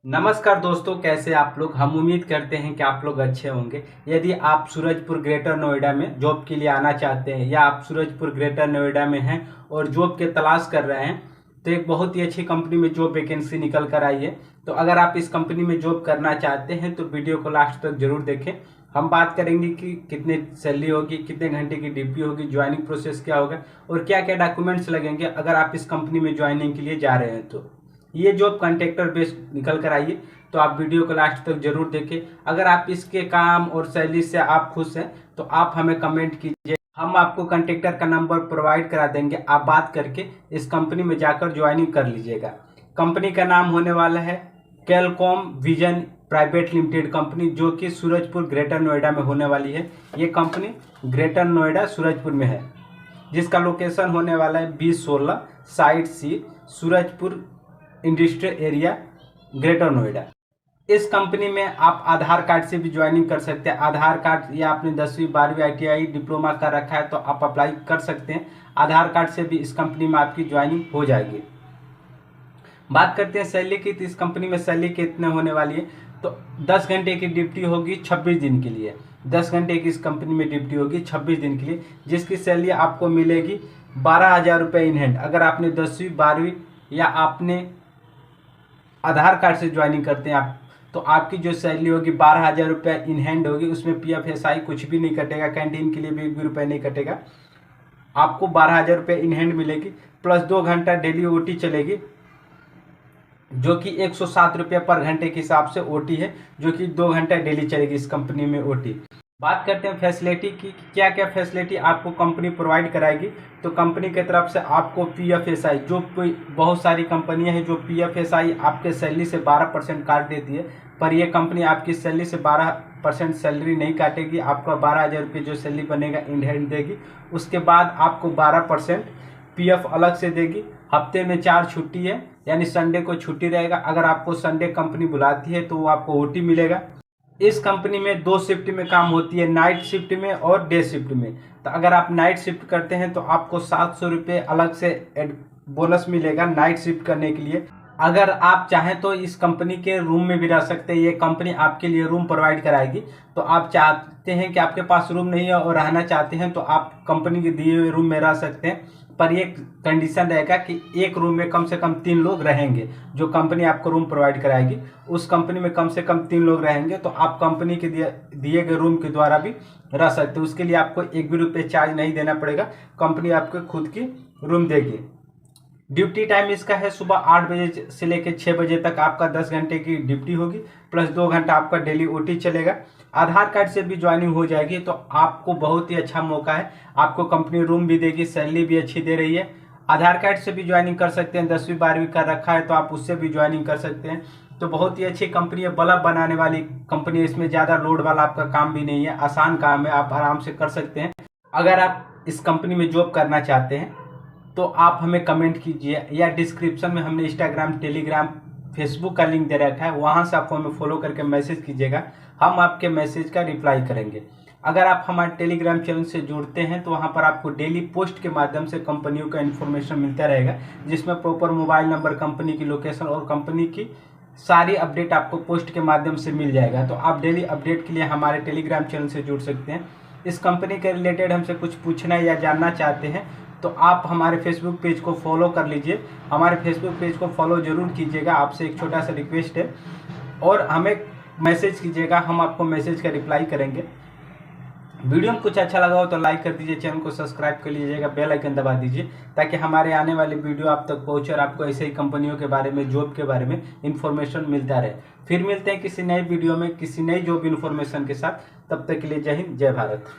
नमस्कार दोस्तों, कैसे आप लोग। हम उम्मीद करते हैं कि आप लोग अच्छे होंगे। यदि आप सूरजपुर ग्रेटर नोएडा में जॉब के लिए आना चाहते हैं या आप सूरजपुर ग्रेटर नोएडा में हैं और जॉब के तलाश कर रहे हैं तो एक बहुत ही अच्छी कंपनी में जॉब वैकेंसी निकल कर आई है। तो अगर आप इस कंपनी में जॉब करना चाहते हैं तो वीडियो को लास्ट तक जरूर देखें। हम बात करेंगे कि कितने सैलरी होगी, कितने घंटे की ड्यूटी होगी, ज्वाइनिंग प्रोसेस क्या होगा और क्या क्या डॉक्यूमेंट्स लगेंगे अगर आप इस कंपनी में ज्वाइनिंग के लिए जा रहे हैं। तो ये जॉब कॉन्ट्रैक्टर बेस्ड निकल कर आई है, तो आप वीडियो को लास्ट तक जरूर देखें। अगर आप इसके काम और सैलरी से आप खुश हैं तो आप हमें कमेंट कीजिए। हम आपको कॉन्ट्रैक्टर का नंबर प्रोवाइड करा देंगे, आप बात करके इस कंपनी में जाकर ज्वाइनिंग कर लीजिएगा। कंपनी का नाम होने वाला है कैलकॉम विजन प्राइवेट लिमिटेड कंपनी, जो कि सूरजपुर ग्रेटर नोएडा में होने वाली है। ये कंपनी ग्रेटर नोएडा सूरजपुर में है, जिसका लोकेशन होने वाला है 2016 site C Surajpur industrial area greater Noida. इस कंपनी में आप आधार कार्ड से भी ज्वाइनिंग कर सकते हैं। आधार कार्ड या आपने 10वीं 12वीं ITI डिप्लोमा कर रखा है तो आप अप्लाई कर सकते हैं। आधार कार्ड से भी इस कंपनी में आपकी ज्वाइनिंग हो जाएगी। बात करते हैं सैलरी की, तो इस कंपनी में सैलरी कितने होने वाली है। तो 10 घंटे की ड्यूटी होगी 26 दिन के लिए। 10 घंटे की इस कंपनी में ड्यूटी होगी 26 दिन के लिए, जिसकी सैलरी आपको मिलेगी 12,000 रुपये इन हैंड। अगर आपने 10वीं 12वीं या आपने आधार कार्ड से ज्वाइनिंग करते हैं आप, तो आपकी जो सैलरी होगी 12,000 रुपये इन हैंड होगी। उसमें PF SI कुछ भी नहीं कटेगा, कैंटीन के लिए भी 1 भी रुपये नहीं कटेगा। आपको 12,000 रुपये इन हैंड मिलेगी, प्लस 2 घंटा डेली OT चलेगी, जो कि 107 रुपये पर घंटे के हिसाब से OT है, जो कि 2 घंटा डेली चलेगी इस कंपनी में OT। बात करते हैं फैसिलिटी की, क्या क्या फैसिलिटी आपको कंपनी प्रोवाइड कराएगी। तो कंपनी की तरफ से आपको PF SI, जो कोई बहुत सारी कंपनियां हैं जो PF SI आपके सैलरी से 12% काट देती है, पर यह कंपनी आपकी सैलरी से 12% सैलरी नहीं काटेगी। आपका 12,000 रुपये जो सैलरी बनेगा इन हैंड देगी। उसके बाद आपको 12% PF अलग से देगी। हफ्ते में 4 छुट्टी है, यानी संडे को छुट्टी रहेगा। अगर आपको संडे कंपनी बुलाती है तो वो आपको OT मिलेगा। इस कंपनी में 2 शिफ्ट में काम होती है, नाइट शिफ्ट में और डे शिफ्ट में। तो अगर आप नाइट शिफ्ट करते हैं तो आपको 700 रुपये अलग से बोनस मिलेगा नाइट शिफ्ट करने के लिए। अगर आप चाहें तो इस कंपनी के रूम में भी रह सकते हैं, ये कंपनी आपके लिए रूम प्रोवाइड कराएगी। तो आप चाहते हैं कि आपके पास रूम नहीं है और रहना चाहते हैं तो आप कंपनी के दिए हुए रूम में रह सकते हैं, पर एक कंडीशन रहेगा कि एक रूम में कम से कम 3 लोग रहेंगे। जो कंपनी आपको रूम प्रोवाइड कराएगी उस कंपनी में कम से कम 3 लोग रहेंगे, तो आप कंपनी के दिए गए रूम के द्वारा भी रह सकते हैं। उसके लिए आपको 1 भी रुपये चार्ज नहीं देना पड़ेगा, कंपनी आपको खुद की रूम देगी। ड्यूटी टाइम इसका है सुबह 8 बजे से लेकर 6 बजे तक आपका 10 घंटे की ड्यूटी होगी, प्लस 2 घंटा आपका डेली OT चलेगा। आधार कार्ड से भी ज्वाइनिंग हो जाएगी, तो आपको बहुत ही अच्छा मौका है। आपको कंपनी रूम भी देगी, सैलरी भी अच्छी दे रही है। आधार कार्ड से भी ज्वाइनिंग कर सकते हैं, 10वीं 12वीं कर रखा है तो आप उससे भी ज्वाइनिंग कर सकते हैं। तो बहुत ही अच्छी कंपनी है, बल्ब बनाने वाली कंपनी है। इसमें ज़्यादा लोड वाला आपका काम भी नहीं है, आसान काम है, आप आराम से कर सकते हैं। अगर आप इस कंपनी में जॉब करना चाहते हैं तो आप हमें कमेंट कीजिए, या डिस्क्रिप्शन में हमने इंस्टाग्राम, टेलीग्राम, फेसबुक का लिंक दे रखा है, वहाँ से आप हमें फॉलो करके मैसेज कीजिएगा, हम आपके मैसेज का रिप्लाई करेंगे। अगर आप हमारे टेलीग्राम चैनल से जुड़ते हैं तो वहाँ पर आपको डेली पोस्ट के माध्यम से कंपनियों का इन्फॉर्मेशन मिलता रहेगा, जिसमें प्रॉपर मोबाइल नंबर, कंपनी की लोकेशन और कंपनी की सारी अपडेट आपको पोस्ट के माध्यम से मिल जाएगा। तो आप डेली अपडेट के लिए हमारे टेलीग्राम चैनल से जुड़ सकते हैं। इस कंपनी के रिलेटेड हमसे कुछ पूछना या जानना चाहते हैं तो आप हमारे फेसबुक पेज को फॉलो कर लीजिए। हमारे फेसबुक पेज को फॉलो जरूर कीजिएगा, आपसे एक छोटा सा रिक्वेस्ट है, और हमें मैसेज कीजिएगा, हम आपको मैसेज का रिप्लाई करेंगे। वीडियो में कुछ अच्छा लगा हो तो लाइक कर दीजिए, चैनल को सब्सक्राइब कर लीजिएगा, बेल आइकन दबा दीजिए, ताकि हमारे आने वाले वीडियो आप तक पहुँचे और आपको ऐसे ही कंपनियों के बारे में, जॉब के बारे में इन्फॉर्मेशन मिलता रहे। फिर मिलते हैं किसी नई वीडियो में किसी नई जॉब इन्फॉर्मेशन के साथ। तब तक के लिए जय हिंद, जय भारत।